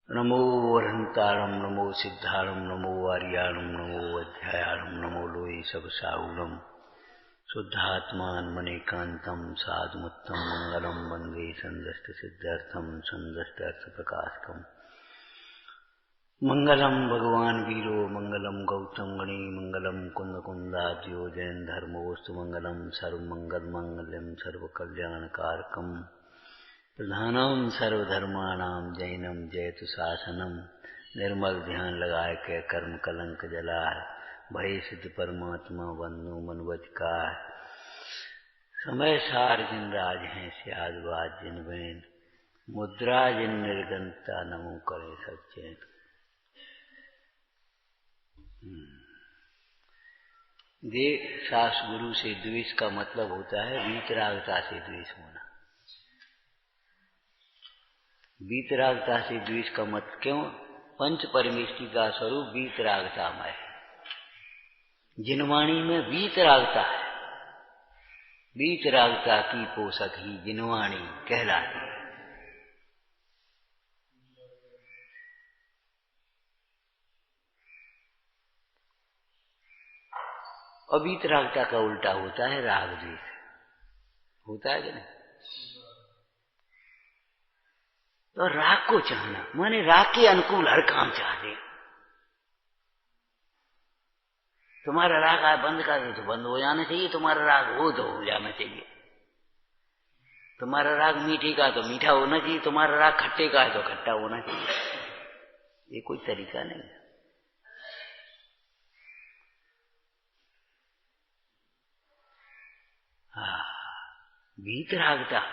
नमो वरहंतारं नमो सिद्धारं नमो आर्याणं नमो अध्यायाणं नमो लोये सबसाहुलं शुद्धात्मान्मनेकान्तं साधुमुत्तम मंगलम वन्दे संदष्टसिद्ध्यर्थं संदष्टार्थप्रकाशकम् मंगलम भगवान वीरो मंगलम गौतम गणे मंगलम कुंदकुंदाद्यो जैन धर्मोस्तु मंगलम सर्वमंगलमंगल्यम सर्वकल्याणकारकम् प्रधानम सर्वधर्माणां जैनम जयतु शासनम निर्मल ध्यान लगाए के कर्म कलंक जलाए भय सिद्ध परमात्मा वंदो मनवचकार समय सार जिन राज हैं सियादबाज जिन बैन मुद्रा जिन निर्गंता नमो करे सब चैन। सास गुरु से द्वेष का मतलब होता है वीतरागता से द्वेष होना। वीतरागता से द्वेष का मत क्यों? पंच परमेष्टि का स्वरूप वीतरागतामय है। जिनवाणी में वीतरागता है। वीतरागता की पोषक ही जिनवाणी कहलाती है। और वीतरागता का उल्टा होता है राग द्वेष। होता है कि नहीं? तो राग को चाहना माने राग के अनुकूल हर काम चाहते। तुम्हारा राग आए बंद कर दो तो बंद हो जाना चाहिए, तुम्हारा राग हो तो हो जाना चाहिए। तुम्हारा राग मीठे का तो मीठा होना चाहिए, तुम्हारा राग खट्टे का है तो खट्टा होना चाहिए। ये कोई तरीका नहीं है। वीतरागता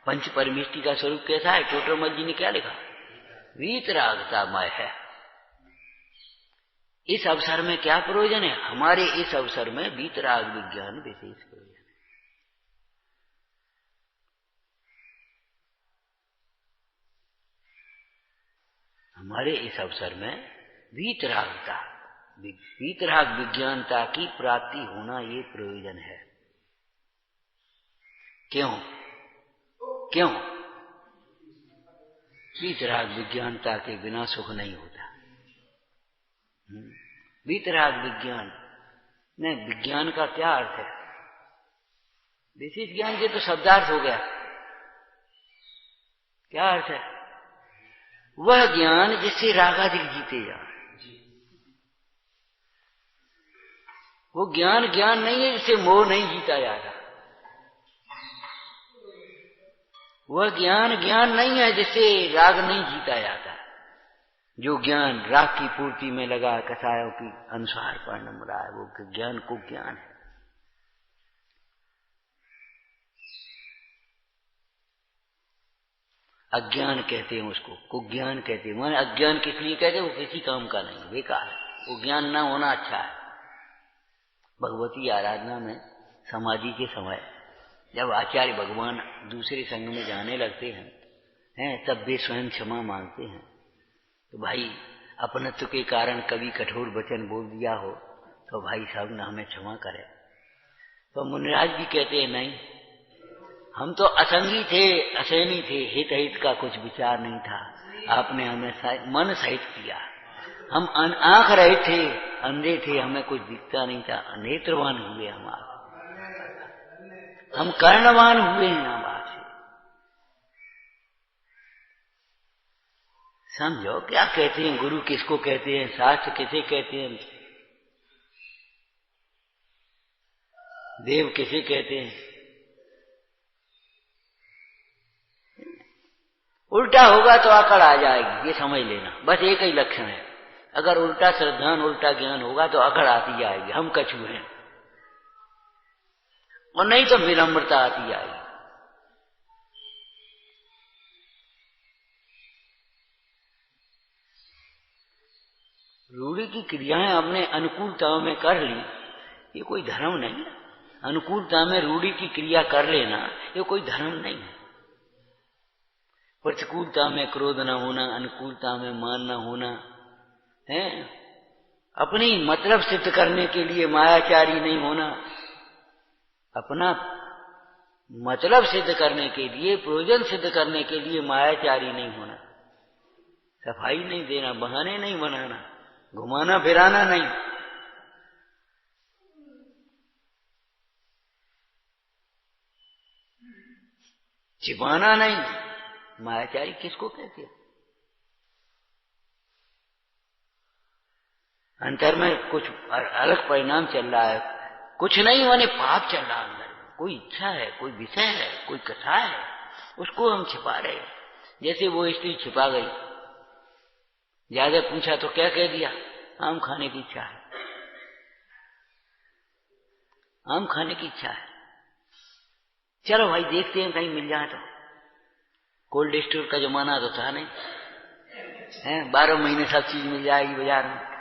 पंच परमेष्टि का स्वरूप कैसा है? टोटरमल जी ने क्या लिखा? वीतरागतामय है। इस अवसर में क्या प्रयोजन है? हमारे इस अवसर में वीतराग विज्ञान विशेष प्रयोजन है। हमारे इस अवसर में वीतरागता वीतराग विज्ञानता की प्राप्ति होना ये प्रयोजन है। क्यों? क्यों? वीतराग विज्ञानता के बिना सुख नहीं होता। वीतराग विज्ञान ने विज्ञान का क्या अर्थ है? विशेष ज्ञान के तो शब्दार्थ हो गया। क्या अर्थ है? वह ज्ञान जिससे रागादिक जीते जा। वो ज्ञान ज्ञान नहीं है जिससे मोह नहीं जीता जाता। वह ज्ञान ज्ञान नहीं है जिससे राग नहीं जीता जाता। जो ज्ञान राग की पूर्ति में लगा कसायों की अनुसार परिणम रहा है वो ज्ञान को ज्ञान है। अज्ञान कहते हैं उसको, कुज्ञान कहते हैं। माने अज्ञान किस लिए कहते हैं? वो किसी काम का नहीं, बेकार है। वो ज्ञान ना होना अच्छा है। भगवती आराधना में समाधि के समय जब आचार्य भगवान दूसरे संग में जाने लगते हैं तब वे स्वयं क्षमा मांगते हैं। तो भाई अपनत्व के कारण कभी कठोर वचन बोल दिया हो तो भाई साहब ने हमें क्षमा करे। तो मुनिराज भी कहते हैं नहीं, हम तो असंगी थे, असैनी थे, हित हित का कुछ विचार नहीं था। आपने हमें मन सहित किया। हम आंख रहे थे, अंधे थे, हमें कुछ दिखता नहीं था। नेत्रवान हुए हम कर्णवान हुए हैं हम आपसे। समझो क्या कहते हैं? गुरु किसको कहते हैं? शास्त्र किसे कहते हैं? देव किसे कहते हैं? उल्टा होगा तो अकड़ आ जाएगी, ये समझ लेना। बस एक ही लक्षण है। अगर उल्टा श्रद्धान उल्टा ज्ञान होगा तो अकड़ आती जाएगी, हम कछू हैं। और नहीं तो विनम्रता आती आएगी। रूढ़ी की क्रियाएं अपने अनुकूलता में कर ली, ये कोई धर्म नहीं है। अनुकूलता में रूढ़ी की क्रिया कर लेना ये कोई धर्म नहीं है। प्रतिकूलता में क्रोध न होना, अनुकूलता में मान न होना है। अपनी मतलब सिद्ध करने के लिए मायाचारी नहीं होना। अपना मतलब सिद्ध करने के लिए, प्रयोजन सिद्ध करने के लिए मायाचारी नहीं होना। सफाई नहीं देना, बहाने नहीं बनाना, घुमाना फिराना नहीं। छिपाना नहीं। मायाचारी किसको कहते हैं? अंतर में कुछ अलग परिणाम चल रहा है, कुछ नहीं माने पाप चल रहा है अंदर। कोई इच्छा है, कोई विषय है, कोई कथा है, उसको हम छिपा रहे हैं। जैसे वो स्त्री छिपा गई, ज्यादा पूछा तो क्या कह दिया? आम खाने की इच्छा है, आम खाने की इच्छा है। चलो भाई देखते हैं कहीं मिल जाए तो। कोल्ड स्टोर का जमाना तो था नहीं है, 12 महीने सब चीज मिल जाएगी बाजार में।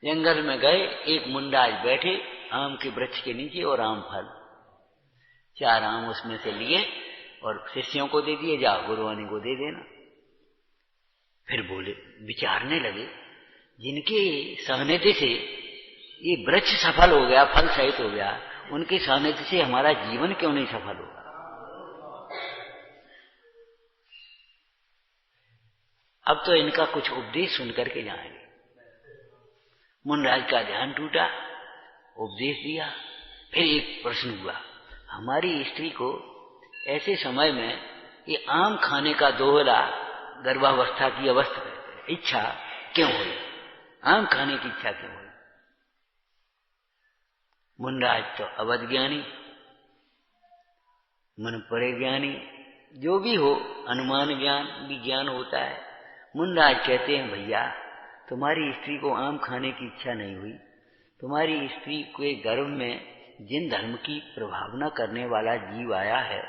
जंगल में गए, एक मुंडाज बैठे आम के वृक्ष के नीचे और आम फल, 4 आम उसमें से लिए और शिष्यों को दे दिए, जाओ गुरुवानी को दे देना। फिर बोले, विचारने लगे, जिनके सानिध्य से ये वृक्ष सफल हो गया, फल सहित हो गया, उनके सानिध्य से हमारा जीवन क्यों नहीं सफल होगा? अब तो इनका कुछ उपदेश सुन करके जाएंगे। मुनराज का ध्यान टूटा, उपदेश दिया। फिर एक प्रश्न हुआ, हमारी स्त्री को ऐसे समय में ये आम खाने का दोहरा गर्भावस्था की अवस्था इच्छा क्यों हुई? आम खाने की इच्छा क्यों हुई? मुनराज तो अवध ज्ञानी, मन परे ज्ञानी, जो भी हो, अनुमान ज्ञान भी ज्ञान होता है। मुनराज कहते हैं, भैया तुम्हारी स्त्री को आम खाने की इच्छा नहीं हुई, तुम्हारी स्त्री के गर्भ में जिन धर्म की प्रभावना करने वाला जीव आया है,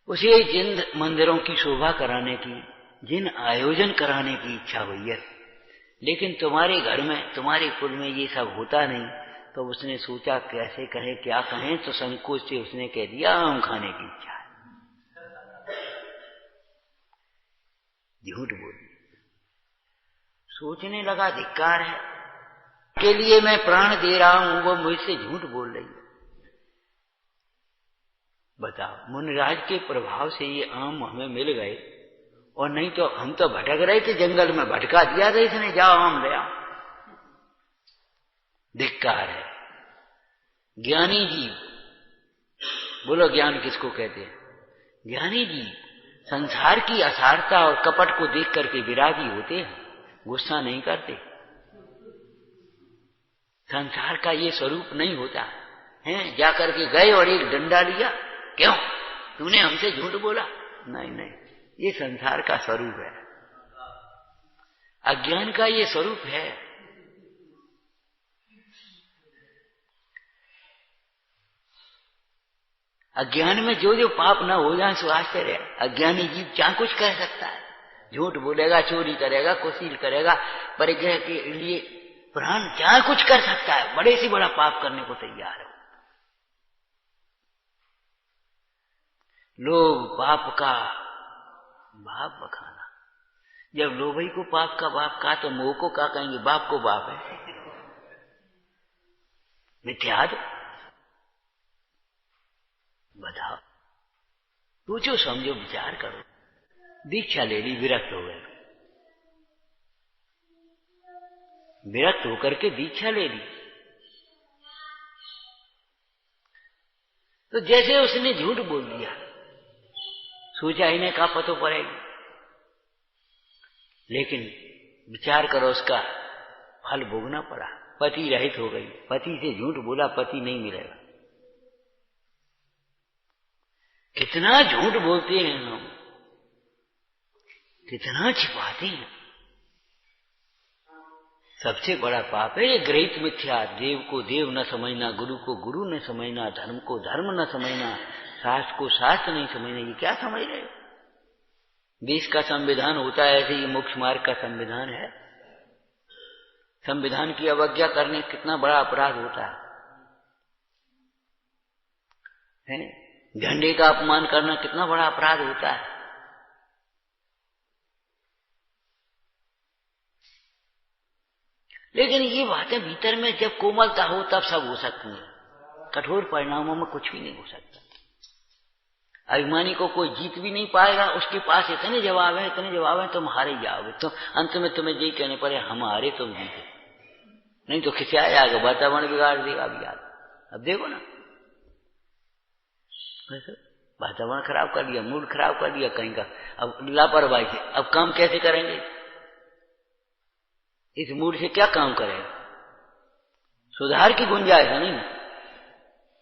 उसे जिन मंदिरों की शोभा कराने की, जिन आयोजन कराने की इच्छा हुई है। लेकिन तुम्हारे घर में, तुम्हारे कुल में ये सब होता नहीं, तो उसने सोचा कैसे कहे, क्या कहें, तो संकोच से उसने कह दिया आम खाने की इच्छा है। झूठ बोली। सोचने लगा, धिक्कार है, के लिए मैं प्राण दे रहा हूं, वो मुझसे झूठ बोल रही है। बताओ, मुनिराज के प्रभाव से ये आम हमें मिल गए, और नहीं तो हम तो भटक रहे थे जंगल में, भटका दिया था इसने, जाओ आम ले आओ। धिक्कार है। ज्ञानी जीव, बोलो ज्ञान किसको कहते हैं? ज्ञानी जीव संसार की असारता और कपट को देख करके विरागी होते हैं, गुस्सा नहीं करते। संसार का ये स्वरूप नहीं होता है। जाकर के गए और एक डंडा लिया, क्यों तूने हमसे झूठ बोला? नहीं नहीं, ये संसार का स्वरूप है, अज्ञान का ये स्वरूप है। अज्ञान में जो जो पाप न हो जाए सो आश्चर्य है। अज्ञानी जीव क्या कुछ कह सकता है, झूठ बोलेगा, चोरी करेगा, कुशील करेगा, परिग्रह के लिए प्राण क्या कुछ कर सकता है, बड़े से बड़ा पाप करने को तैयार है। लोभ पाप का बाप बखाना। जब लोभी को पाप का बाप कहा तो मोह को क्या कहेंगे? बाप को बाप है। मिथ्याद। बताओ, सोचो समझो विचार करो। दीक्षा ले ली, विरक्त हो गए, विरक्त होकर के दीक्षा ले ली, तो जैसे उसने झूठ बोल दिया, सोचा इन्हें का पतो पड़ेगा, लेकिन विचार करो उसका फल भोगना पड़ा। पति रहित हो गई, पति से झूठ बोला, पति नहीं मिलेगा। कितना झूठ बोलते हैं हम, कितना छिपाते हैं। सबसे बड़ा पाप है ये ग्रहित मिथ्या। देव को देव न समझना, गुरु को गुरु न समझना, धर्म को धर्म न समझना, शास्त्र को शास्त्र नहीं समझना। ये क्या समझ रहे हो? देश का संविधान होता है ऐसे, ये मोक्ष मार्ग का संविधान है। संविधान की अवज्ञा करने कितना बड़ा अपराध होता है? झंडे का अपमान करना कितना बड़ा अपराध होता है। लेकिन ये बातें भीतर में जब कोमलता हो तब सब हो सकती है, कठोर परिणामों में कुछ भी नहीं हो सकता। अभिमानी को कोई जीत भी नहीं पाएगा, उसके पास इतने जवाब हैं, तुम हारे ही जाओगे। तो अंत में तुम्हें यही कहने पड़े हम हारे तुम जीते, नहीं तो खिंचा जाएगा, वातावरण बिगाड़ देगा अभी यार। अब देखो ना, वातावरण खराब कर दिया, मूड खराब कर दिया कहीं का। अब लापरवाही से अब काम कैसे करेंगे? इस मूड से क्या काम करेंगे? सुधार की गुंजाइश है नहीं,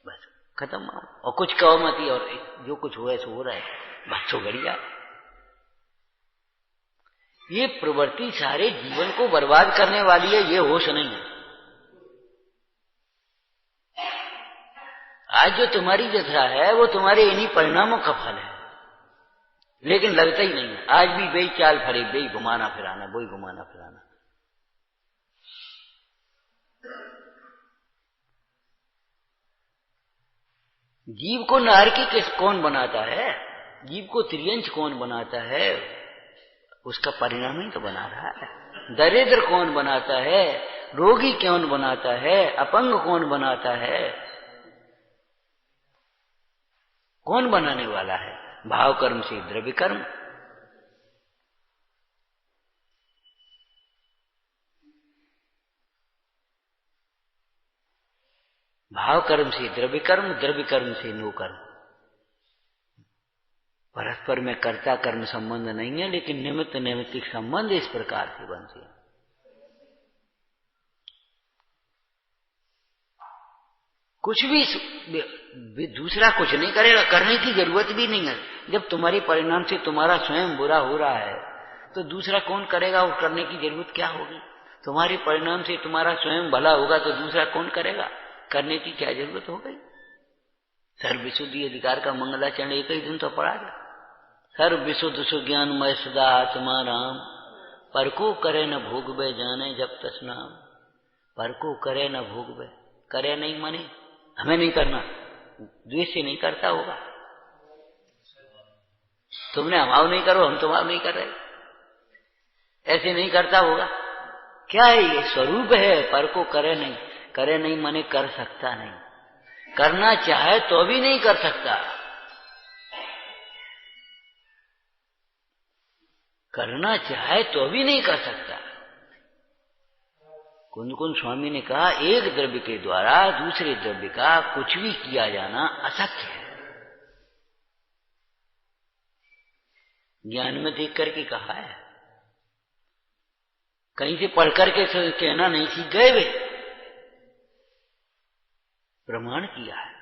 बस खत्म। और कुछ कहो मत ही, और जो कुछ हुआ सो हो रहा है, बस तो बढ़िया। ये प्रवृत्ति सारे जीवन को बर्बाद करने वाली है, ये होश नहीं है। आज जो तुम्हारी दशा है वो तुम्हारे इन्हीं परिणामों का फल है, लेकिन लगता ही नहीं है। आज भी वही चाल फरे, वही घुमाना फिराना, वही घुमाना फिराना। जीव को नारकी कौन बनाता है? जीव को त्रियंच कौन बनाता है? उसका परिणाम ही तो बना रहा है। दरिद्र कौन बनाता है? रोगी कौन बनाता है? अपंग कौन बनाता है? कौन बनाने वाला है? भाव कर्म से द्रव्य कर्म। भाव कर्म से द्रव्य कर्म, द्रव्य कर्म से नो कर्म। परस्पर में कर्ता कर्म संबंध नहीं है, लेकिन निमित्त नैमित्तिक संबंध इस प्रकार से बनते हैं। कुछ भी दूसरा कुछ नहीं करेगा, करने की जरूरत भी नहीं है। जब तुम्हारे परिणाम से तुम्हारा स्वयं बुरा हो रहा है तो दूसरा कौन करेगा? और करने की जरूरत क्या होगी? तुम्हारे परिणाम से तुम्हारा स्वयं भला होगा तो दूसरा कौन करेगा? करने की क्या जरूरत हो गई? सर्व विशुद्धि अधिकार का मंगलाचरण एक ही दिन तो पढ़ा गया। सर्व विशुद्ध सुज्ञानमय सदा आत्मा राम, पर को करे न भोगवे जाने जब तस नाम। पर को करे न भोगवे, करे नहीं माने हमें नहीं करना, द्वेष से नहीं करता होगा। तुमने हमाव नहीं करो, हम तुम्हारा नहीं कर रहे, ऐसे नहीं करता होगा। क्या है ये? स्वरूप है। पर को करे नहीं, करे नहीं माने कर सकता नहीं, करना चाहे तो भी नहीं कर सकता। करना चाहे तो भी नहीं कर सकता। कुंद स्वामी ने कहा, एक द्रव्य के द्वारा दूसरे द्रव्य का कुछ भी किया जाना असत्य है। ज्ञान में देख करके कहा है, कहीं से पढ़ करके कहना नहीं सीख गए वे, प्रमाण किया है।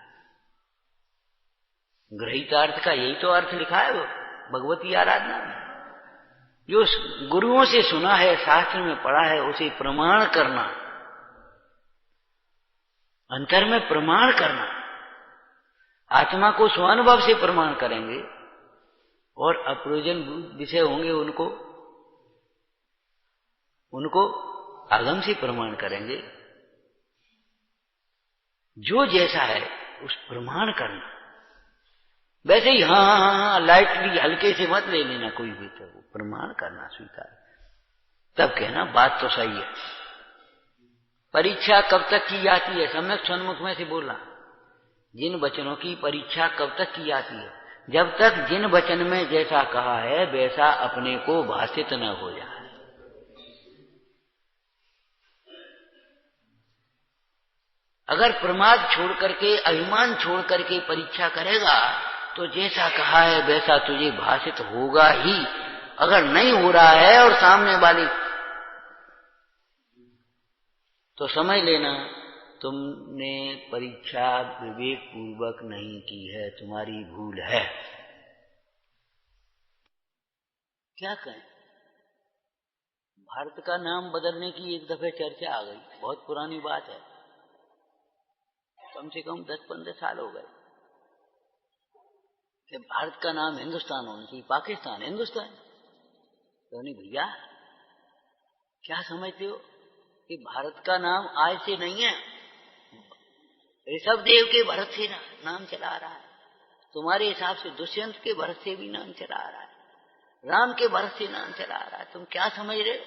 ग्रहितार्थ का यही तो अर्थ लिखा है वो भगवती आराधना में। जो गुरुओं से सुना है, शास्त्र में पढ़ा है, उसे प्रमाण करना, अंतर में प्रमाण करना। आत्मा को स्वानुभव से प्रमाण करेंगे और अप्रयोजन विषय होंगे उनको आगम से प्रमाण करेंगे। जो जैसा है उस प्रमाण करना। वैसे ही हाँ लाइटली हल्के से मत ले लेना कोई भी, तो प्रमाण करना स्वीकार, तब कहना बात तो सही है। परीक्षा कब तक की जाती है? सम्यक सन्मुख में से बोलना। जिन वचनों की परीक्षा कब तक की जाती है? जब तक जिन वचन में जैसा कहा है वैसा अपने को भाषित न हो जाए। अगर प्रमाद छोड़ करके, अभिमान छोड़ करके परीक्षा करेगा तो जैसा कहा है वैसा तुझे भाषित होगा ही। अगर नहीं हो रहा है और सामने वाली, तो समझ लेना तुमने परीक्षा विवेक पूर्वक नहीं की है, तुम्हारी भूल है। क्या कहें? भारत का नाम बदलने की एक दफे चर्चा आ गई, बहुत पुरानी बात है, कम से कम 10-15 साल हो गए कि भारत का नाम हिंदुस्तान होना चाहिए, पाकिस्तान हिंदुस्तान। तो नहीं भैया, क्या समझते हो कि भारत का नाम आज से नहीं है, ऋषभदेव के भरत से नाम चला रहा है। तुम्हारे हिसाब से दुष्यंत के भरत से भी नाम चला रहा है, राम के भरत से नाम चला रहा है। तुम क्या समझ रहे हो?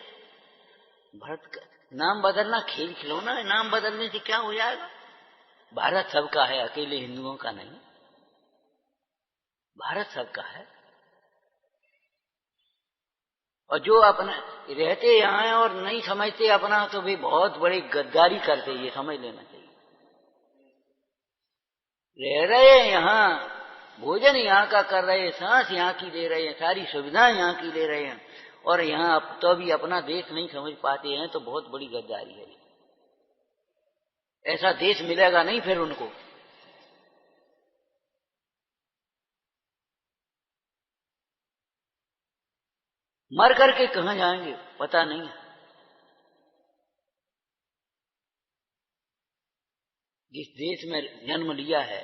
भरत का नाम बदलना खेल खिलौना है? नाम बदलने से क्या हो जाएगा? भारत सबका है, अकेले हिंदुओं का नहीं। भारत सबका है। और जो अपना रहते यहाँ हैं और नहीं समझते अपना, तो वे बहुत बड़ी गद्दारी करते, ये समझ लेना चाहिए। रह रहे हैं यहाँ, भोजन यहाँ का कर रहे हैं, सांस यहाँ की ले रहे हैं, सारी सुविधाएं यहाँ की ले रहे हैं, और यहाँ तो भी अपना देश नहीं समझ पाते हैं, तो बहुत बड़ी गद्दारी है। ऐसा देश मिलेगा नहीं फिर उनको। मर करके कहां जाएंगे पता नहीं है। जिस देश में जन्म लिया है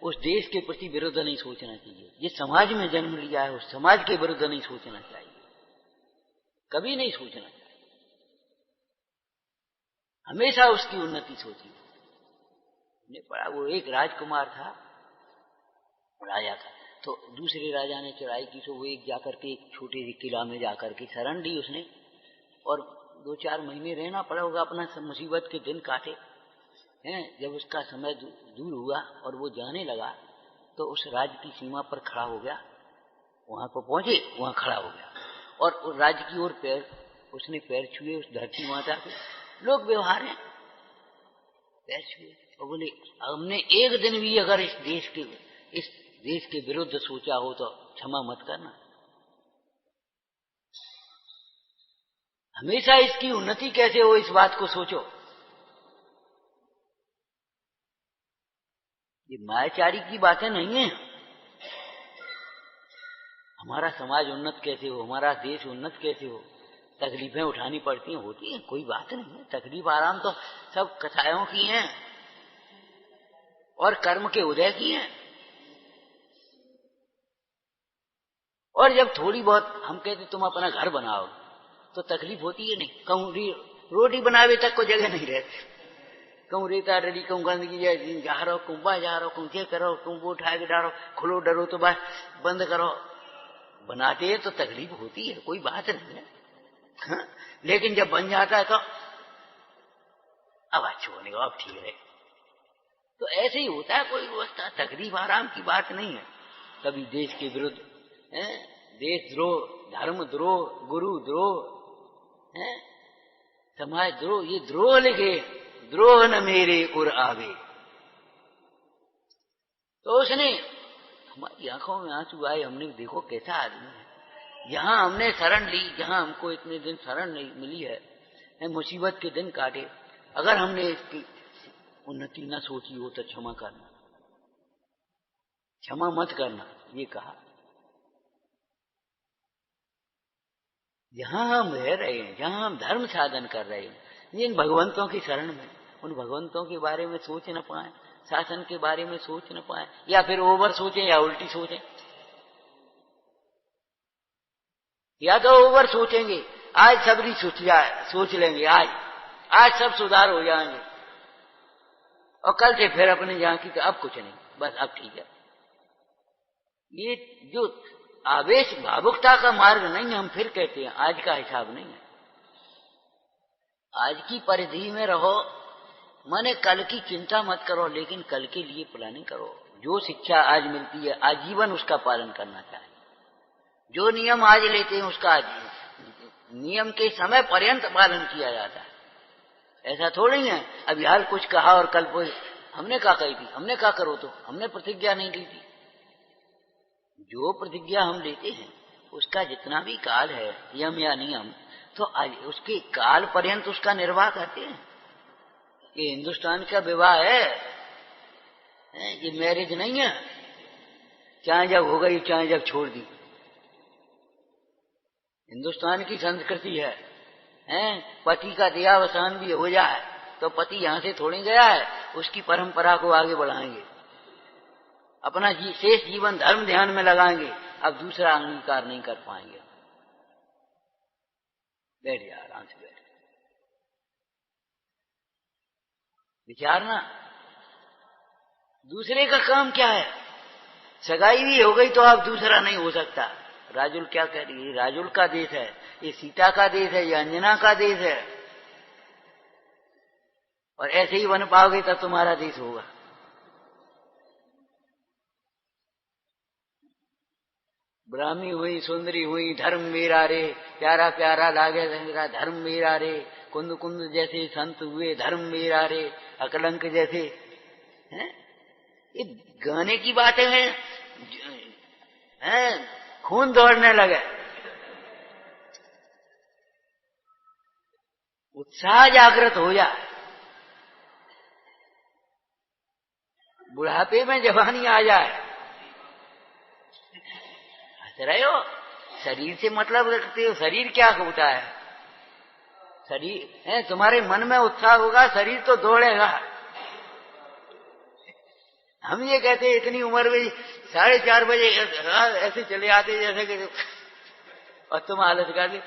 उस देश के प्रति विरुद्ध नहीं सोचना चाहिए। जिस समाज में जन्म लिया है उस समाज के विरुद्ध नहीं सोचना चाहिए, कभी नहीं सोचना चाहिए। हमेशा उसकी उन्नति सोचिए। ने पढ़ा, वो एक राजकुमार था, राजा था, तो दूसरे राजा ने चढ़ाई की, तो वो एक जाकर के एक छोटे से किला में जाकर के शरण ली उसने, और 2-4 महीने रहना पड़ा होगा, अपना मुसीबत के दिन काटे हैं। जब उसका समय दूर हुआ और वो जाने लगा, तो उस राज्य की सीमा पर खड़ा हो गया, वहां पर पहुंचे, वहां खड़ा हो गया, और राज्य की ओर उसने पैर छुए, उस धरती माता के लोग व्यवहार हैं, पैर छुए और बोले, हमने एक दिन भी अगर इस देश के विरुद्ध सोचा हो तो क्षमा मत करना। हमेशा इसकी उन्नति कैसे हो इस बात को सोचो। ये मायाचारी की बातें नहीं है। हमारा समाज उन्नत कैसे हो, हमारा देश उन्नत कैसे हो, तकलीफें उठानी पड़ती हैं, होती हैं, कोई बात नहीं है। तकलीफ आराम तो सब कथाओं की हैं और कर्म के उदय की हैं। और जब थोड़ी बहुत हम कहते तुम अपना घर बनाओ तो तकलीफ होती है नहीं। कहूं रोटी बनावे तक को जगह नहीं रहती, कहूं रेता डरी, कहूं गंदगी जा रहो, कहूं बाहर जा रहो, कहूं ये करो, कहूं वो उठा के डालो, खुलो डरो तो बस बंद करो। बनाते हैं तो तकलीफ होती है, कोई बात नहीं है। हाँ? लेकिन जब बन जाता है तो अब अच्छा होने का, अब ठीक है। तो ऐसे ही होता है, कोई व्यवस्था तकलीफ आराम की बात नहीं है। कभी देश के विरुद्ध, देश द्रोह, धर्म द्रोह, गुरु द्रोह, समाज द्रोह, ये द्रोह लिखे, द्रोह न मेरे उर आवे। तो उसने, हमारी आंखों में आंसू आए, हमने देखो कैसा आदमी है। जहां हमने शरण ली, जहां हमको इतने दिन शरण नहीं मिली है, मुसीबत के दिन काटे, अगर हमने इसकी उन्नति न सोची हो तो क्षमा करना, क्षमा मत करना, ये कहा। जहां हम रह रहे हैं, जहां हम धर्म साधन कर रहे हैं, जिन भगवंतों की शरण में, उन भगवंतों के बारे में सोच न पाए, शासन के बारे में सोच न पाए, या फिर ओवर सोचें या उल्टी सोचें। या तो ओवर सोचेंगे, आज सबरी सोच लेंगे, आज सब सुधार हो जाएंगे, और कल से फिर अपने जहां की, तो अब कुछ नहीं, बस अब ठीक है। ये जो आवेश भावुकता का मार्ग नहीं है, हम फिर कहते हैं, आज का हिसाब नहीं है। आज की परिधि में रहो, माने कल की चिंता मत करो, लेकिन कल के लिए प्लानिंग करो। जो शिक्षा आज मिलती है आजीवन उसका पालन करना चाहिए। जो नियम आज लेते हैं उसका नियम के समय पर्यंत पालन किया जाता है। ऐसा थोड़ी है अभी हाल कुछ कहा और कल हमने क्या कही थी, हमने क्या करो, तो हमने प्रतिज्ञा नहीं ली थी। जो प्रतिज्ञा हम लेते हैं उसका जितना भी काल है, यम या नियम, तो उसके काल पर्यंत उसका निर्वाह करते हैं। ये हिंदुस्तान का विवाह है, ये मैरिज नहीं है, चाहे जब हो गई चाहे जब छोड़ दी। हिंदुस्तान की संस्कृति है, पति का देहावसान भी हो जाए तो पति यहां से थोड़ी गया है, उसकी परंपरा को आगे बढ़ाएंगे, अपना शेष जीवन धर्म ध्यान में लगाएंगे, अब दूसरा अंगीकार नहीं कर पाएंगे। बैठ जा, आराम से बैठ, विचारना। दूसरे का काम क्या है, सगाई भी हो गई तो अब दूसरा नहीं हो सकता। राजुल क्या कह रही है, राजुल का देश है, ये सीता का देश है, ये अंजना का देश है, और ऐसे ही बन पाओगे तब तुम्हारा देश होगा। ब्राह्मी हुई सुंदरी हुई धर्म मेरा रे, प्यारा प्यारा लागे मेरा धर्म मेरा रे, कुंद कुंद जैसे संत हुए धर्म मेरा रे, अकलंक जैसे हैं। ये गाने की बातें हैं, खून दौड़ने लगे, उत्साह जागृत हो जाए, बुढ़ापे में जवानी आ जाए। हंस रहे हो, शरीर से मतलब रखते हो, शरीर क्या होता है? शरीर है, तुम्हारे मन में उत्साह होगा, शरीर तो दौड़ेगा। हम ये कहते हैं इतनी उम्र में 4:30 बजे ऐसे चले आते जैसे कि, और तुम आलस कर दी,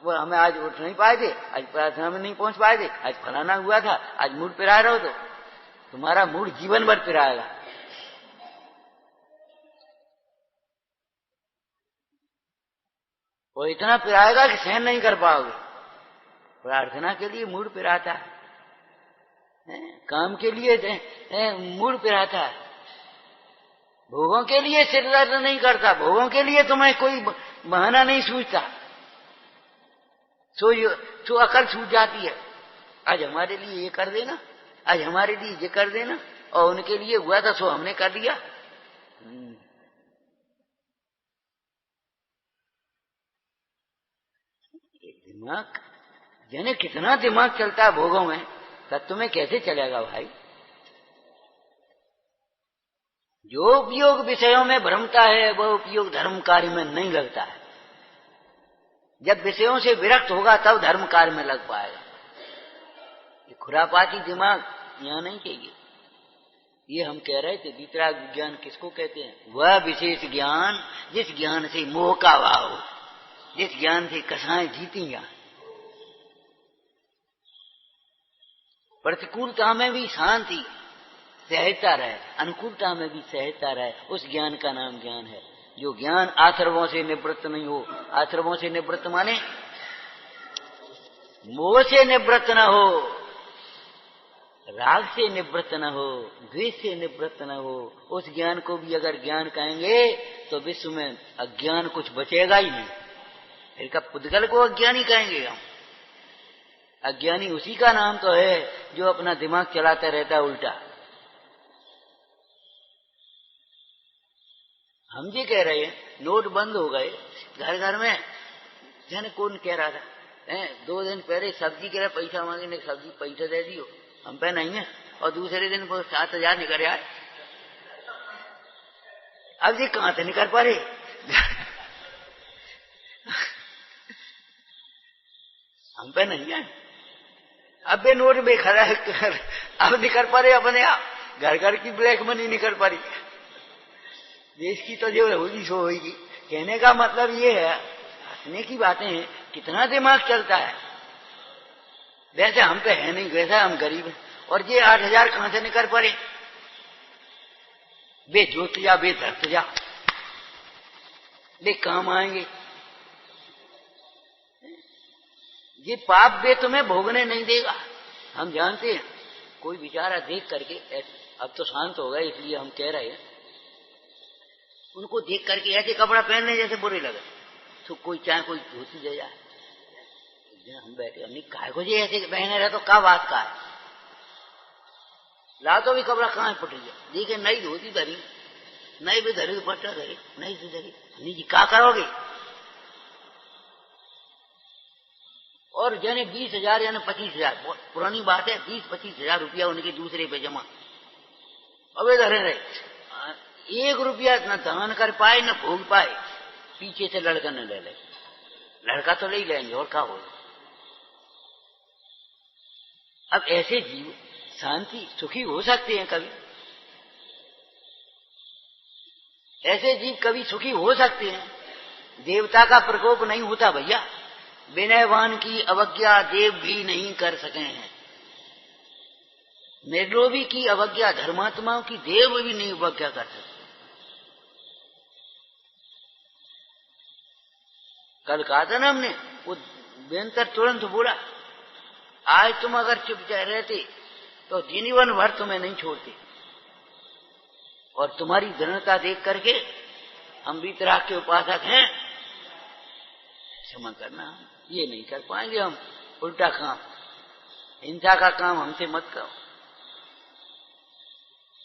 वो हमें आज उठ नहीं पाए थे, आज प्रार्थना में नहीं पहुंच पाए थे, आज फलाना हुआ था, आज मूड पिरा रहे हो, तो तुम्हारा मूड जीवन भर पिराएगा। वो इतना पिराएगा कि सहन नहीं कर पाओगे। प्रार्थना के लिए मूड पिराता है, काम के लिए मूड पिराता है, भोगों के लिए सिर दर्द नहीं करता, भोगों के लिए तुम्हें कोई बहाना नहीं सूझता, तो अकल सूझ जाती है। आज हमारे लिए ये कर देना, आज हमारे लिए ये कर देना, और उनके लिए हुआ था सो हमने कर दिया। दिमाग यानी कितना दिमाग चलता है भोगों में, तत्व में कैसे चलेगा भाई? जो उपयोग विषयों में भ्रमता है वह उपयोग धर्म कार्य में नहीं लगता है। जब विषयों से विरक्त होगा तब धर्म कार्य में लग पाएगा। ये खुरापाती दिमाग यहाँ नहीं चाहिए। ये हम कह रहे थे वितराग विज्ञान किसको कहते हैं? वह विशेष ज्ञान जिस ज्ञान से मोह का भाव हो, जिस ज्ञान से कसाएं जीती जाए, प्रतिकूलता में भी शांति सहजता रहे, अनुकूलता में भी सहजता रहे, उस ज्ञान का नाम ज्ञान है। जो ज्ञान आश्रवों से निवृत्त नहीं हो, आश्रवों से निवृत्त माने मोह से निवृत्त न हो, राग से निवृत्त न हो, द्वेष से निवृत्त न हो, उस ज्ञान को भी अगर ज्ञान कहेंगे तो विश्व में अज्ञान कुछ बचेगा ही नहीं। फिर का पुद्गल को अज्ञानी कहेंगे हम? अज्ञानी उसी का नाम तो है जो अपना दिमाग चलाता रहता है उल्टा। हम ये कह रहे हैं नोट बंद हो गए, घर घर में जाने कौन कह रहा था 2 दिन पहले सब्जी के लिए पैसा मांगे, सब्जी पैसा दे दियो, हम पे नहीं है, और दूसरे दिन वो 7,000 निकल आए। अब ये कहां से निकल पा रहे? हम पे नहीं है, अब बे नोट में खड़ा है, अब निकल पा रहे अपने आप, घर घर की ब्लैक मनी निकल पा रही। देश की तो जो होगी सो होगी। कहने का मतलब ये है, हंसने की बातें हैं, कितना दिमाग चलता है। वैसे हम पे है नहीं, वैसे हम गरीब हैं, और ये 8,000 कहां से निकल पड़े? बे जोत जा, बे धरत जा, बे काम आएंगे। ये पाप बे तुम्हें भोगने नहीं देगा, हम जानते हैं। कोई बेचारा देख करके, अब तो शांत हो गए इसलिए हम कह रहे हैं, उनको देख करके ऐसे कपड़ा पहनने जैसे बुरे लगे, तो कोई चाहे कोई धोती दे जाए। हम बैठे, हमने काय को जी ऐसे पहने रहे तो क्या बात का है? ला तो भी कपड़ा कहाँ पट गया, देखे नई धोती धरी, नई भी धरी, दुपट्टा धरी, नई से धरी, हमने जी क्या करोगे? और जाने 20,000 यानी 25,000, पुरानी बात है, 20-25 हजार रुपया उनके दूसरे पे जमा, अबे धरे रहे, 1 रुपया न दान कर पाए न भोग पाए, पीछे से लड़का न ले ले। लड़का तो ले लेंगे और क्या होगा? अब ऐसे जीव शांति सुखी हो सकते हैं कभी? ऐसे जीव कभी सुखी हो सकते हैं? देवता का प्रकोप नहीं होता भैया, विनयवान की अवज्ञा देव भी नहीं कर सके हैं, निर्लोभी की अवज्ञा धर्मात्माओं की देव भी नहीं अवज्ञा कर सकते। कल कहा था ना हमने, वो बेंतर तुरंत बोला, आज तुम अगर चुप रहते तो जीवन भर तुम्हें नहीं छोड़ते, और तुम्हारी दृढ़ता देख करके हम वीतराग के उपासक हैं, क्षमा करना, ये नहीं कर पाएंगे हम। उल्टा काम, हिंसा का काम हमसे मत करो,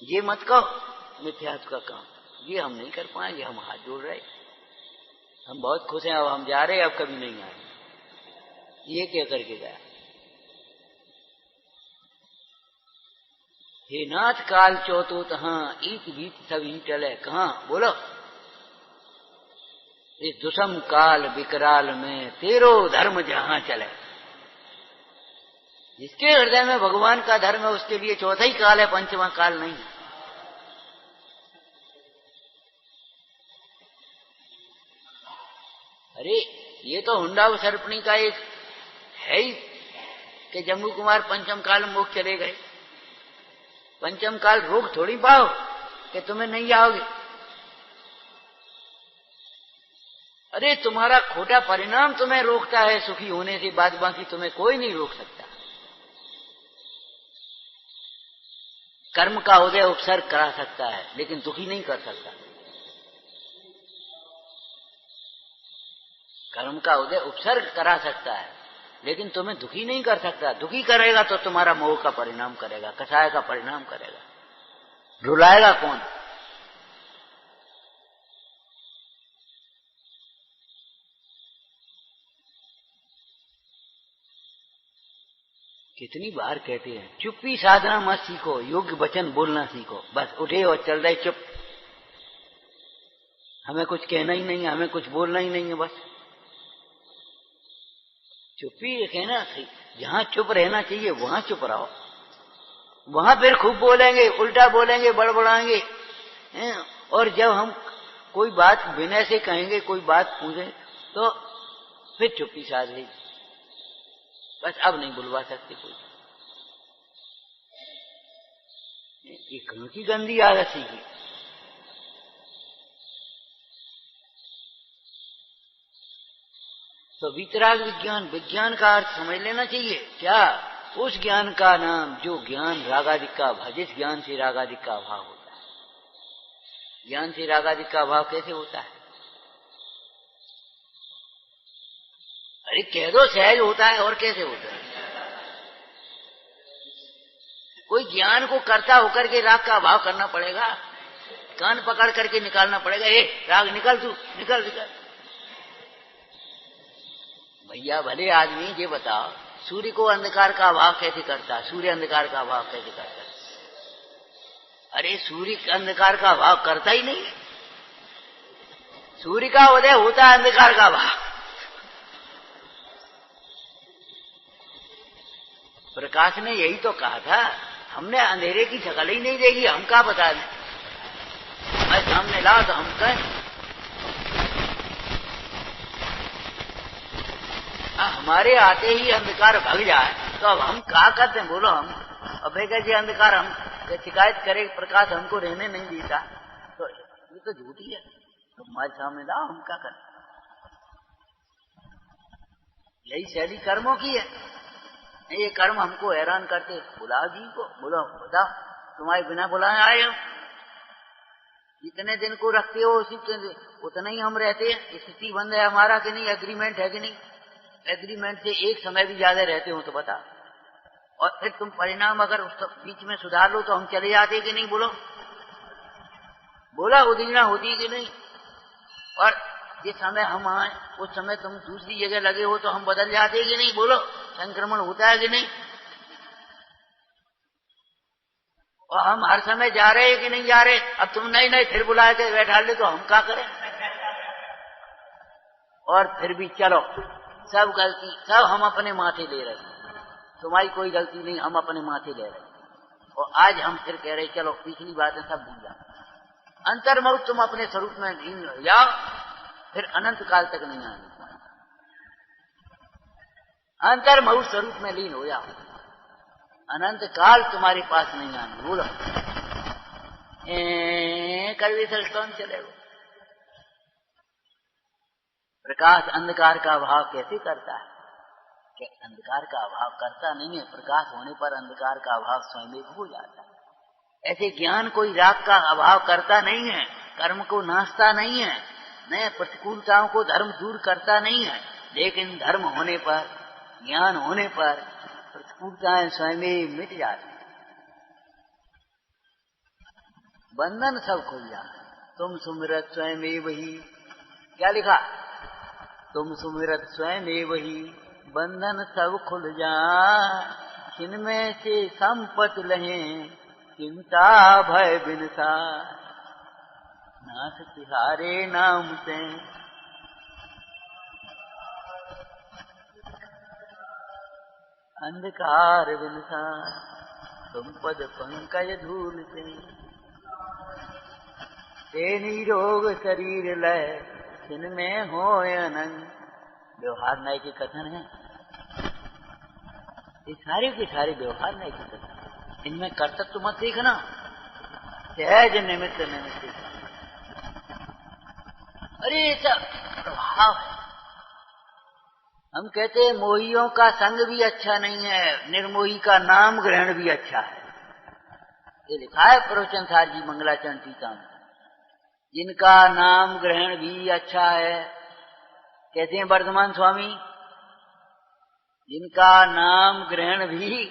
ये मत कहो, मिथ्यात्व का काम ये हम नहीं कर पाएंगे। हम हाथ जोड़ रहे, हम बहुत खुश हैं, अब हम जा रहे, अब कभी नहीं आएंगे। ये क्या करके गया? हे नाथ काल चौथो तहाँ, ईट बीत सभी टले कहाँ। बोलो, इस दुषम काल विकराल में तेरो धर्म जहां चले। जिसके हृदय में भगवान का धर्म है उसके लिए चौथा ही काल है, पंचवा काल नहीं। अरे ये तो हुंडा व सर्पणी का एक है ही कि जम्मू कुमार पंचम काल में मोक्ष चले गए। पंचम काल रोक थोड़ी पाओ कि तुम्हें नहीं आओगे। अरे तुम्हारा खोटा परिणाम तुम्हें रोकता है सुखी होने से, बाद बाकी तुम्हें कोई नहीं रोक सकता। कर्म का उदय उपसर्ग करा सकता है लेकिन दुखी नहीं कर सकता। कर्म का उदय उपसर्ग करा सकता है लेकिन तुम्हें दुखी नहीं कर सकता। दुखी करेगा तो तुम्हारा मोह का परिणाम करेगा, कसाय का परिणाम करेगा। रुलाएगा कौन? कितनी बार कहते हैं चुप्पी साधना मत सीखो, योग्य वचन बोलना सीखो। बस उठे और चल रहे चुप, हमें कुछ कहना ही नहीं है, हमें कुछ बोलना ही नहीं है। बस चुप्पी कहना, जहां चुप रहना चाहिए वहां चुप रहो। वहां फिर खूब बोलेंगे, उल्टा बोलेंगे, बड़बड़ाएंगे। और जब हम कोई बात विनय से कहेंगे, कोई बात पूछे तो फिर चुप्पी साध ली। बस अब नहीं बुलवा सकते कोई। ये कौन की गंदी आदत सीखी? तो वितराग विज्ञान, विज्ञान का अर्थ समझ लेना चाहिए। क्या? उस ज्ञान का नाम जो ज्ञान रागादिक का अभाव, जिस ज्ञान से रागादिक का अभाव होता है। ज्ञान से रागादिक का अभाव कैसे होता है? अरे कह दो सहज होता है, और कैसे होता है? कोई ज्ञान को करता होकर के राग का अभाव करना पड़ेगा, कान पकड़ करके निकालना पड़ेगा। ए राग निकल, तू निकल निकल। भैया भले आदमी ये बताओ, सूर्य को अंधकार का अभाव कैसे करता है? सूर्य अंधकार का अभाव कैसे करता है? अरे सूर्य अंधकार का अभाव करता ही नहीं। सूर्य का उदय होता है अंधकार का अभाव। प्रकाश ने यही तो कहा था, हमने अंधेरे की शकल ही नहीं देखी, हम क्या बता दें? मैं सामने ला तो हम कहें हमारे आते ही अंधकार भग जाए तो अब हम क्या करते हैं? बोलो हम अब जी अंधकार हम शिकायत करे, प्रकाश हमको रहने नहीं देता, तो ये तो झूठी है। तो हमारे सामने लाओ, हम क्या करें? यही शैली कर्मों की है। ये कर्म हमको हैरान करते। बुलाओ जी को, बोलो बताओ, तुम्हारे बिना बुलाए आए हो। जितने दिन को रखते हो उतना ही हम रहते हैं। स्थिति बंद है हमारा कि नहीं? एग्रीमेंट है कि नहीं? एग्रीमेंट से एक समय भी ज्यादा रहते हो तो बता। और फिर तुम परिणाम अगर उस बीच में सुधार लो तो हम चले जाते कि नहीं? बोलो बोला उदीना होती कि नहीं? और जिस समय हम आए उस समय तुम दूसरी जगह लगे हो तो हम बदल जाते कि नहीं? बोलो संक्रमण होता है कि नहीं? और हम हर समय जा रहे हैं कि नहीं जा रहे? अब तुम नहीं नहीं फिर बुला के बैठा ले तो हम क्या करें? और फिर भी चलो, सब गलती सब हम अपने माथे ले रहे हैं, तुम्हारी कोई गलती नहीं, हम अपने माथे ले रहे हैं। और आज हम फिर कह रहे चलो पिछली बातें सब भूल जाओ। अंतर्मुख तुम अपने स्वरूप में लीन हो जाओ, फिर अनंत काल तक नहीं आने। अंतर्मुख स्वरूप में लीन हो जाओ, अनंत काल तुम्हारे पास नहीं आने। बोलो कड़वी कौन चलेगा? प्रकाश अंधकार का अभाव कैसे करता है? कि अंधकार का अभाव करता नहीं है, प्रकाश होने पर अंधकार का अभाव स्वयं हो जाता है। ऐसे ज्ञान कोई राग का अभाव करता नहीं है, कर्म को नाशता नहीं है, न प्रतिकूलताओं को धर्म दूर करता नहीं है, लेकिन धर्म होने पर, ज्ञान होने पर प्रतिकूलताएं स्वयं ही मिट जाती। बंधन सब खुल जाए। तुम सुमिरत स्वयं वही, क्या लिखा? तुम सुमिरत स्वयं वही, बंधन सब खुल जाए। जिनमें से संपत लहे, चिंता भय बिनसा, नाथ तिहारे नाम से। अंधकार बिनसा, तुम पद पंकज धूल से। तेनी रोग शरीर लय, जिनमें हो अनंग। व्यवहार न्याय के कथन है, ये सारे के सारे व्यवहार न्याय के कथन। इनमें कर्तव्य मत देखना, सहज निमित्त निमित्त। अरे सब प्रभाव है। हम कहते हैं मोहियों का संग भी अच्छा नहीं है, निर्मोही का नाम ग्रहण भी अच्छा है। ये लिखा है प्रवचन सार जी मंगलाचरण टीका में। जिनका नाम ग्रहण भी अच्छा है, कहते हैं वर्धमान स्वामी, जिनका नाम ग्रहण भी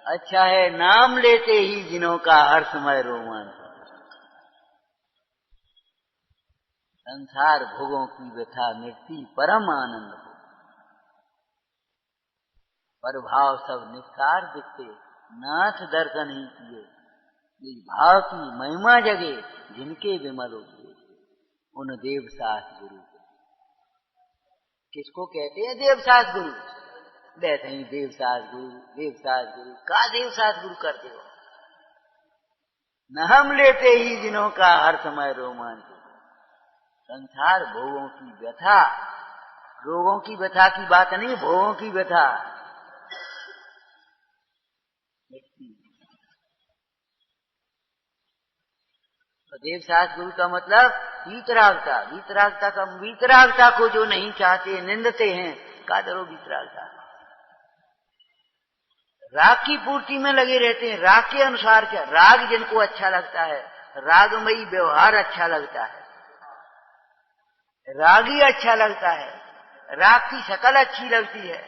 अच्छा है, नाम लेते ही जिनों का हर्षमय रोमांच। संसार भोगों की व्यथा मिटती परम आनंद हो, पर भाव सब निस्तार दिखते, नाथ दर्शन ही किए। इस भाव की महिमा जगे, जिनके विमल उपदेश, उन देवसास गुरु। किसको कहते हैं देवसास गुरु? बैठे ही देवसास गुरु, देवसास गुरु का देवसास गुरु करते हो? न हम लेते ही जिनों का हर समय रोमांच। संसार भोगों की व्यथा, रोगों की व्यथा की बात नहीं, भोगों की व्यथा। तो देवसास गुरु का मतलब वीतरागता। वीतरागता को जो नहीं चाहते, निंदते हैं, कादरो वीतरागता। राग की पूर्ति में लगे रहते हैं, राग के अनुसार क्या, राग जिनको अच्छा लगता है, रागमयी व्यवहार अच्छा लगता है, रागी अच्छा लगता है, राग की शकल अच्छी लगती है,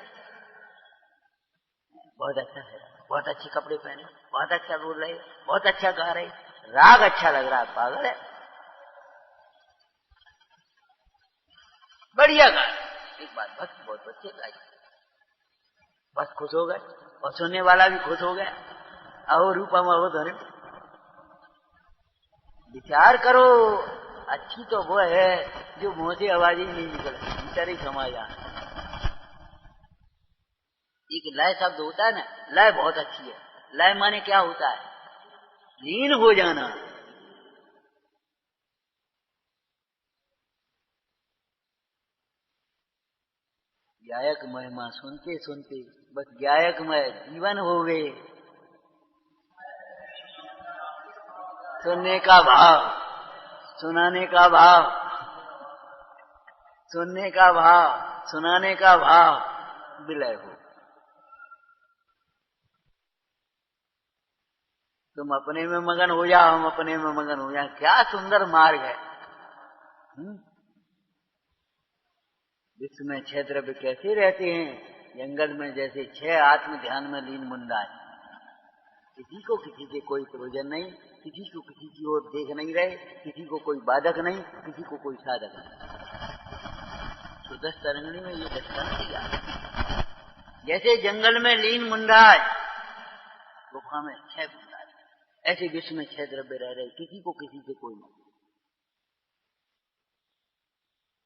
बहुत अच्छा है, बहुत अच्छे कपड़े पहने, बहुत अच्छा बोल रहे, बहुत अच्छा गा रहे, राग अच्छा लग रहा है, पागल है, बढ़िया गा। एक बात बस बहुत अच्छे गाई, बस खुश हो गए, और सुनने वाला भी खुश हो गया। और रूपम अवधन, विचार करो, अच्छी तो वो है जो मुंह से आवाज ही नहीं निकले, भीतर ही समा जाए। एक लय शब्द होता है ना, लय बहुत अच्छी है। लय माने क्या होता है? लीन हो जाना। गायक महिमा सुनते सुनते बस गायकमय जीवन हो गए। सुनने का भाव, सुनाने का भाव, सुनने का भाव, सुनाने का भाव विलय हो। तुम अपने में मगन हो जाओ, हम अपने में मगन हो जाए, क्या सुंदर मार्ग है। विश्व में 6 द्रव्य कैसे रहते हैं? जंगल में जैसे 6 आत्म ध्यान में लीन मुंडा है। किसी को किसी से कोई प्रयोजन नहीं, किसी को किसी की ओर देख नहीं रहे, किसी को कोई बाधक नहीं, किसी को कोई साधक नहीं। तो 10 तरंगणी में ये दर्शन किया। जैसे जंगल में लीन मुंडाज, गुफा में 6 मुंडाज, ऐसे विश्व में 6 द्रव्य रह रहे, किसी को किसी से कोई नहीं।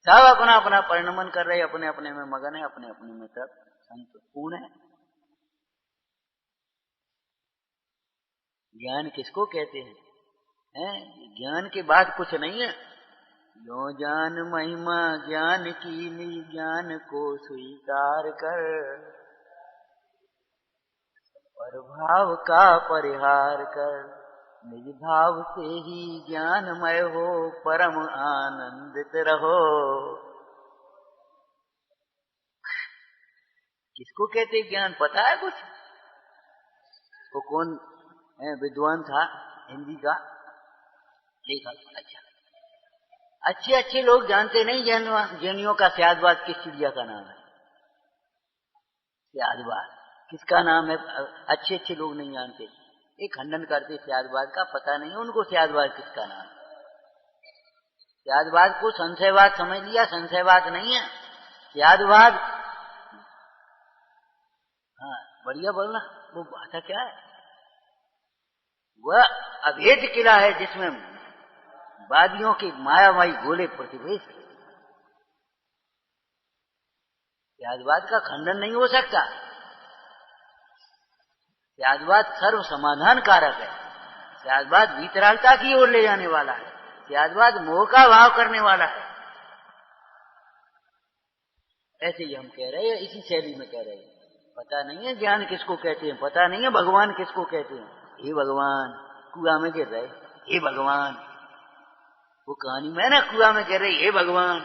सब अपना अपना परिणमन कर रहे, अपने अपने में मगन है, अपने अपने में सब संपूर्ण है। ज्ञान किसको कहते हैं? ज्ञान के बाद कुछ नहीं है। यो जान महिमा ज्ञान की, निज ज्ञान को स्वीकार कर, पर भाव का परिहार कर, निज भाव से ही ज्ञानमय हो, परम आनंदित रहो। किसको कहते ज्ञान? पता है कुछ? वो कौन विद्वान था हिंदी का लेखक? अच्छा, अच्छे अच्छे लोग जानते नहीं जैनियों का स्यादवाद किस चिड़िया का नाम है। स्यादवाद किसका नाम है? अच्छे अच्छे लोग नहीं जानते, एक खंडन करते स्यादवाद का, पता नहीं उनको स्यादवाद किसका नाम है। स्यादवाद को संशयवाद समझ लिया, संशयवाद नहीं है स्यादवाद। हाँ बढ़िया बोलना। वो भाषा क्या है? वह अभेद किला है जिसमें वादियों के मायामाई गोले प्रतिवेश। स्यादवाद का खंडन नहीं हो सकता। स्यादवाद सर्व समाधान कारक है। स्यादवाद वीतरागता की ओर ले जाने वाला है। स्यादवाद मोह का भाव करने वाला है। ऐसे ही हम कह रहे हैं, इसी शैली में कह रहे हैं। पता नहीं है ज्ञान किसको कहते हैं, पता नहीं है भगवान किसको कहते हैं। हे भगवान, कुआं में गिर रहे, हे भगवान। वो कहानी में ना कुआं में गिर रही, हे भगवान।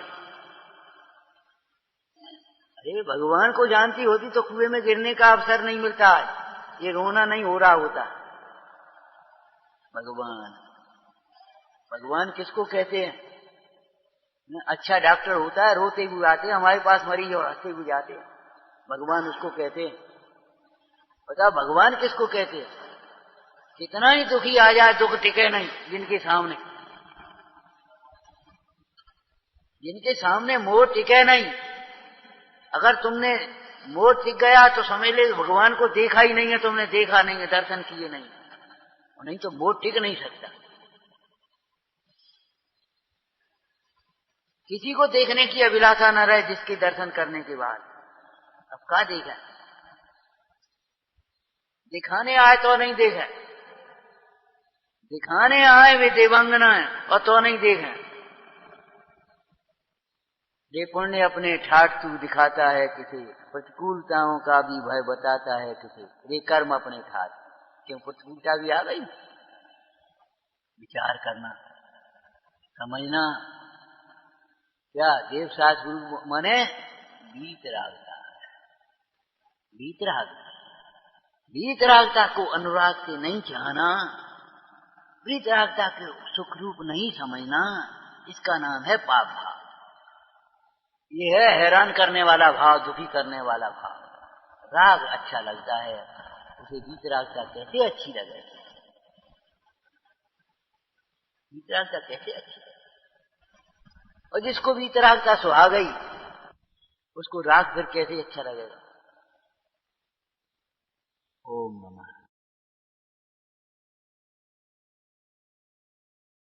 अरे भगवान को जानती होती तो कुएं में गिरने का अवसर नहीं मिलता, ये रोना नहीं हो रहा होता। भगवान, भगवान किसको कहते हैं? अच्छा डॉक्टर होता है, रोते हुए आते हैं हमारे पास मरीज और हंसते हुए जाते हैं, भगवान उसको कहते हैं। पता भगवान किसको कहते हैं? कितना ही दुखी आ जाए दुख टिके नहीं जिनके सामने, जिनके सामने मोह टिके नहीं। अगर तुमने मोह टिक गया तो समझ ले भगवान को देखा ही नहीं है, तुमने देखा नहीं है, दर्शन किए नहीं, नहीं तो मोह टिक नहीं सकता। किसी को देखने की अभिलाषा न रहे जिसके दर्शन करने के बाद, अब क्या देखा? दिखाने आए तो नहीं देखा, दिखाने आए वे देवांगना है और तो नहीं देखा। ये पुण्य अपने ठाठ तू दिखाता है किसे, प्रतिकूलताओं का भी भय बताता है किसे। ये कर्म अपने ठाठ, क्यों प्रतिकूलता भी आ गई? विचार करना, समझना। क्या देव सास गुरु माने वीतरागता, वीतरागता, वीतरागता को अनुराग से नहीं चाहना, वीतरागता के सुख रूप नहीं समझना, इसका नाम है पाप भाव। ये है हैरान करने वाला भाव, दुखी करने वाला भाव। राग अच्छा लगता है, उसे वीतरागता कैसे अच्छी लगे? वीतरागता कैसे अच्छी लगे? और जिसको वीतरागता सुहा गई उसको राग फिर कैसे अच्छा लगेगा? ओम नमः।